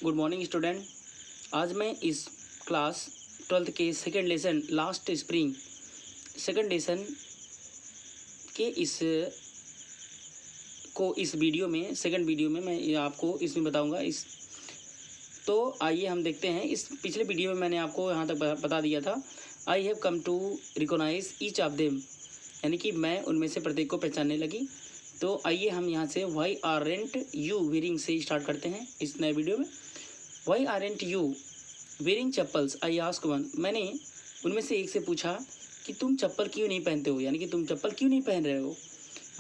Good morning student. आज मैं इस क्लास 12th के second lesson last spring second lesson के इस वीडियो में सेकेंड वीडियो में मैं आपको इसमें बताऊंगा। तो आइए हम देखते हैं। इस पिछले वीडियो में मैंने आपको यहाँ तक बता दिया था, I have come to recognise each of them, यानी कि मैं उनमें से प्रत्येक को पहचानने लगी। तो आइए हम यहाँ से वाई आरंट यू वेयरिंग से स्टार्ट करते हैं इस नए वीडियो में। Why aren't you wearing chappals, I ask one, मैंने उनमें से एक से पूछा कि तुम चप्पल क्यों नहीं पहनते हो, यानी कि तुम चप्पल क्यों नहीं पहन रहे हो।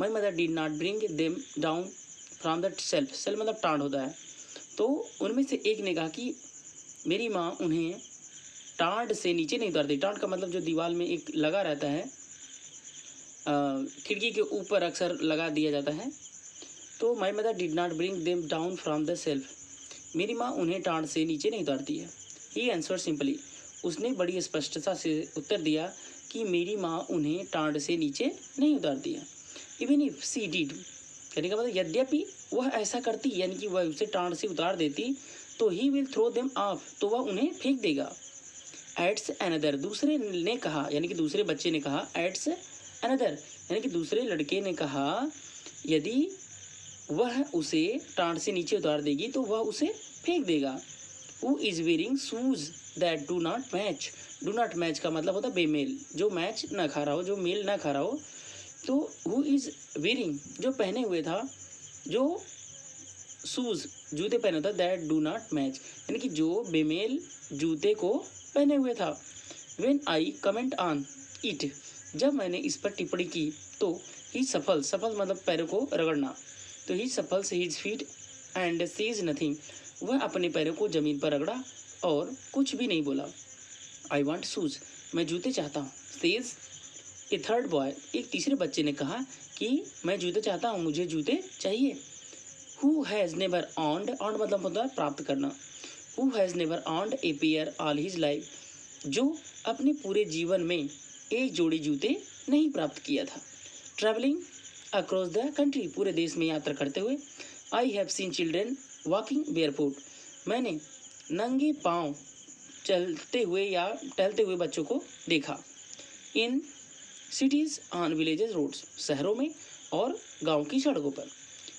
My mother did not bring them down from that self, self मतलब टाँड होता है। तो उनमें से एक ने कहा कि मेरी माँ उन्हें टाँड से नीचे नहीं उतारती। टाँड का मतलब जो दीवार में एक लगा रहता है, खिड़की के ऊपर अक्सर लगा दिया जाता है। तो my mother did not bring them down from the self, मेरी माँ उन्हें टाँड से नीचे नहीं उतारती है। ही आंसर सिंपली, उसने बड़ी स्पष्टता से उत्तर दिया कि मेरी माँ उन्हें टाँड से नीचे नहीं उतारती है। इवन इफ सी डिड, कहने का मतलब यद्यपि वह ऐसा करती, यानी कि वह उसे टाँड से उतार देती, तो he will throw them off, तो वह उन्हें फेंक देगा। एड्स अनदर, दूसरे ने कहा, यानी कि दूसरे बच्चे ने कहा। एड्स अनदर, यानी कि दूसरे लड़के ने कहा यदि वह उसे टाँड से नीचे उतार देगी तो वह उसे फेंक देगा। Who is wearing shoes that do not match, do not match का मतलब होता है बेमेल, जो मैच ना खा रहा हो, जो मेल ना खा रहा हो। तो हु इज़ वेयरिंग, जो पहने हुए था, जो शूज़ जूते पहने था, दैट डू नॉट मैच, यानी कि जो बेमेल जूते को पहने हुए था। When I comment on it, जब मैंने इस पर टिप्पणी की तो ही सफल, सफल मतलब पैरों को रगड़ना, तो ही shuffles his feet and says nothing, वह अपने पैरों को ज़मीन पर रगड़ा और कुछ भी नहीं बोला। आई वॉन्ट शूज़, मैं जूते चाहता हूँ। सेज ए थर्ड बॉय, एक तीसरे बच्चे ने कहा कि मैं जूते चाहता हूँ, मुझे जूते चाहिए। Who has never owned, owned मतलब होता है प्राप्त करना। Who has never owned a pair all his life, जो अपने पूरे जीवन में एक जोड़ी जूते नहीं प्राप्त किया था। ट्रैवलिंग अक्रॉस द कंट्री, पूरे देश में यात्रा करते हुए। I have seen children walking barefoot, मैंने नंगे पाँव चलते हुए या टहलते हुए बच्चों को देखा। In cities on villages roads, शहरों में और गांव की सड़कों पर।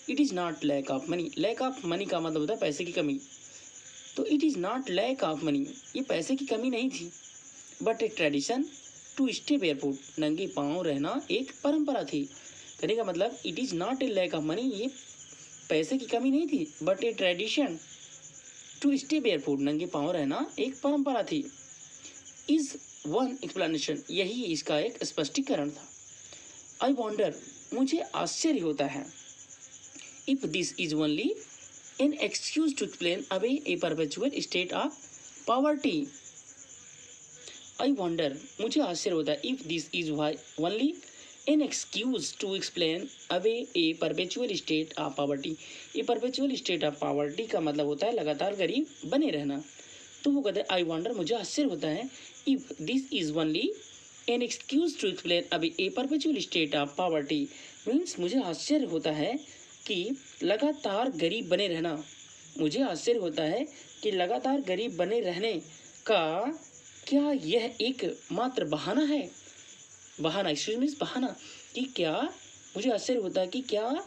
It is not lack of money, lack of money का मतलब होता है पैसे की कमी, तो it is not lack of money, ये पैसे की कमी नहीं थी। But a tradition to stay barefoot, नंगे पाँव रहना एक परंपरा थी। कहने का मतलब it is not a lack of money, ये पैसे की कमी नहीं थी, but a tradition to stay barefoot, नंगे पाँव रहना एक परंपरा थी। इज वन एक्सप्लेनेशन, यही इसका एक स्पष्टीकरण था। आई वॉन्डर, मुझे आश्चर्य होता है। If this is only an excuse to explain away a perpetual state of poverty. I wonder, मुझे आश्चर्य होता है। If this is only an excuse to explain away a perpetual state of poverty, a perpetual state of poverty का मतलब होता है लगातार गरीब बने रहना। तो वो कहते हैं आई वॉन्डर, मुझे आश्चर्य होता है। If this is only an excuse to explain away a perpetual state of poverty, means मुझे आश्चर्य होता है कि लगातार गरीब बने रहना, मुझे आश्चर्य होता है कि लगातार गरीब बने रहने का क्या यह एक मात्र बहाना है। बहाना, एक्सक्यूज मीन्स बहाना, कि क्या, मुझे आश्चर्य होता है कि क्या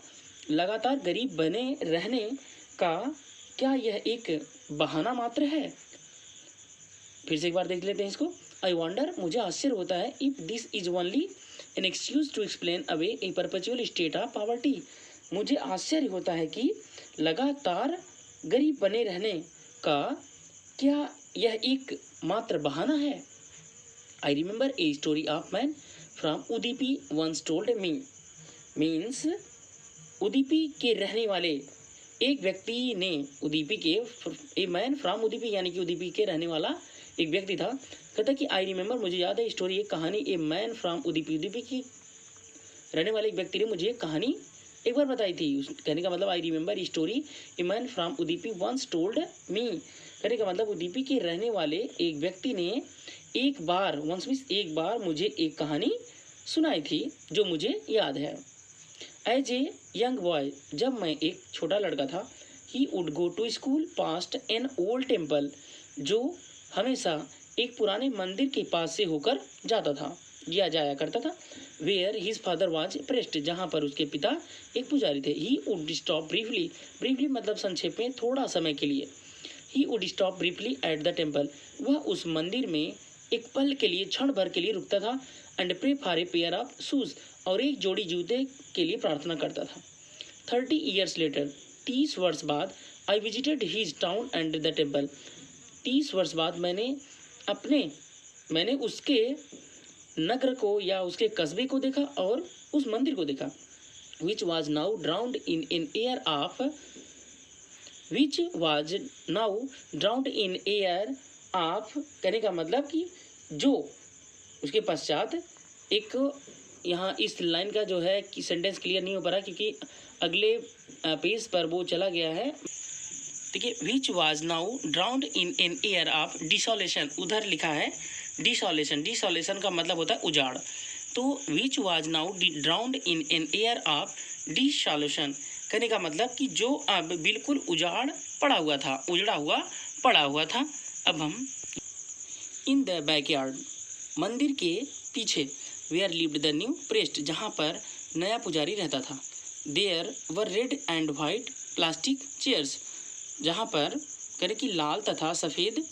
लगातार गरीब बने रहने का क्या यह एक बहाना मात्र है। फिर से एक बार देख लेते हैं इसको। आई वॉन्डर, मुझे आश्चर्य होता है। If this is only an excuse to explain away a perpetual state of poverty, मुझे आश्चर्य होता है कि लगातार गरीब बने रहने का क्या यह एक मात्र बहाना है। I remember a story of man from Udupi once told me, means Udupi के रहने वाले एक व्यक्ति ने, उदीपी के, ए मैन फ्रॉम उदीपी यानी कि उदीपी के रहने वाला एक व्यक्ति था। कहता कि आई रिमेंबर, मुझे याद है स्टोरी, एक कहानी, ए मैन फ्रॉम उदीपी, उदीपी की रहने वाले एक व्यक्ति ने मुझे एक कहानी एक बार बताई थी। कहने का मतलब I remember story a man from Udupi once told me, कहने का मतलब उदीपी के रहने वाले एक व्यक्ति ने एक बार, वंस मीन्स एक बार, मुझे एक कहानी सुनाई थी जो मुझे याद है। एज ए यंग बॉय, जब मैं एक छोटा लड़का था। He would go to school past an old temple, जो हमेशा एक पुराने मंदिर के पास से होकर जाता था या जाया करता था। Where his father was priest, जहाँ पर उसके पिता एक पुजारी थे। He would stop briefly, briefly मतलब संक्षेप में थोड़ा समय के लिए। He would stop briefly at the temple, वह उस मंदिर में एक पल के लिए, क्षण भर के लिए रुकता था। And pray for a pair of shoes, और एक जोड़ी जूते के लिए प्रार्थना करता था। 30 ईयर्स लेटर, 30 वर्ष बाद, I visited his town and the temple, 30 वर्ष बाद मैंने उसके नगर को या उसके कस्बे को देखा और उस मंदिर को देखा। विच was now drowned in an air of, which was now drowned in air of, कहने का मतलब कि जो उसके पश्चात एक, यहाँ इस लाइन का जो है कि सेंटेंस क्लियर नहीं हो पा रहा क्योंकि अगले पेज पर वो चला गया है। देखिए, which was now drowned in an air of desolation, उधर लिखा है डिसोलेशन, डिसोलेशन का मतलब होता है उजाड़। तो which was now drowned in an air of desolation, कहने का मतलब कि जो अब बिल्कुल उजाड़ पड़ा हुआ था, उजड़ा हुआ पड़ा हुआ था। अब हम इन द बैकयार्ड, मंदिर के पीछे, where lived the new priest, जहाँ पर नया पुजारी रहता था। There were red and white plastic chairs, जहाँ पर करें कि लाल तथा सफ़ेद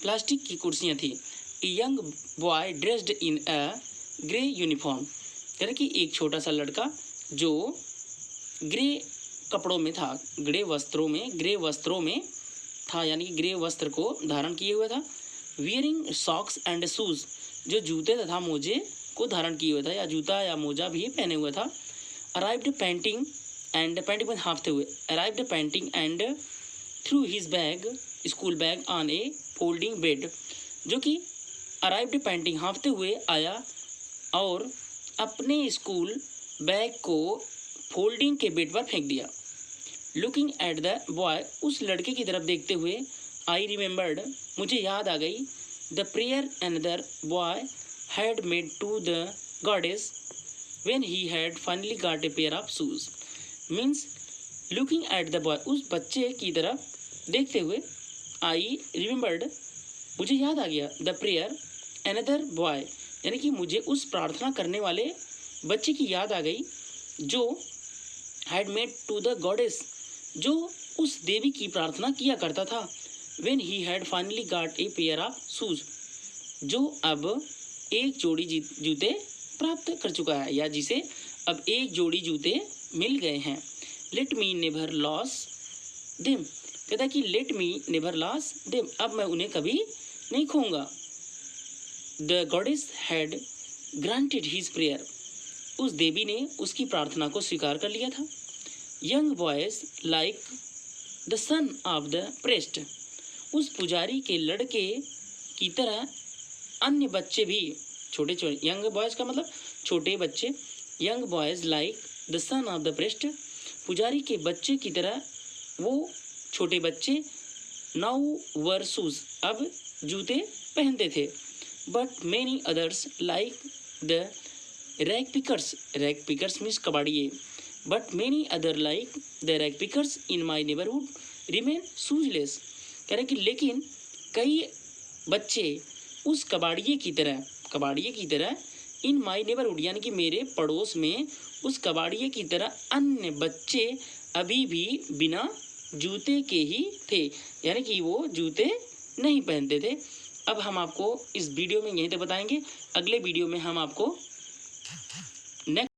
प्लास्टिक की कुर्सियाँ थी। A young boy dressed in a grey uniform, करें कि एक छोटा सा लड़का जो ग्रे कपड़ों में था, ग्रे वस्त्रों में था, यानी कि ग्रे वस्त्र को धारण किए हुए था। वियरिंग सॉक्स एंड शूज़, जो जूते तथा मोजे को धारण किए हुए था, या जूता या मोजा भी पहने हुए था। अराइव्ड पेंटिंग में हाँफते हुए, arrived painting and through his bag, school bag on A folding bed, जो कि अराइव्ड पेंटिंग हाँफते हुए आया और अपने स्कूल बैग को फोल्डिंग के बेड पर फेंक दिया। लुकिंग एट द बॉय, उस लड़के की तरफ देखते हुए, आई रिमेंबर्ड, मुझे याद आ गई, the prayer another boy had made to the goddess when he had finally got a pair of shoes. Means looking at the boy, उस बच्चे की तरफ देखते हुए, आई रिमेंबर्ड, मुझे याद आ गया, द प्रेयर अनदर बॉय, यानी कि मुझे उस प्रार्थना करने वाले बच्चे की याद आ गई जो had made to the goddess, जो उस देवी की प्रार्थना किया करता था। When he had finally got a pair of shoes, जो अब एक जोड़ी जूते प्राप्त कर चुका है, या जिसे अब एक जोड़ी जूते मिल गए हैं। Let me never lose them, कहता है कि let me never lose them, अब मैं उन्हें कभी नहीं खोऊंगा। The goddess had granted his prayer, उस देवी ने उसकी प्रार्थना को स्वीकार कर लिया था। Young boys like the son of the priest, उस पुजारी के लड़के की तरह अन्य बच्चे भी, छोटे यंग बॉयज का मतलब छोटे बच्चे, young boys like the son of the priest, पुजारी के बच्चे की तरह वो छोटे बच्चे, नाउ वर शूज, अब जूते पहनते थे। But many others like the rag pickers means कबाड़िए, but many other like the rag pickers in my neighbourhood remain shoeless, कह रहे कि लेकिन कई बच्चे उस कबाड़िए की तरह इन माई नेबरहुड, यानी कि मेरे पड़ोस में उस कबाड़िए की तरह अन्य बच्चे अभी भी बिना जूते के ही थे, यानी कि वो जूते नहीं पहनते थे। अब हम आपको इस वीडियो में यहीं तक बताएंगे, अगले वीडियो में हम आपको नेक्स्ट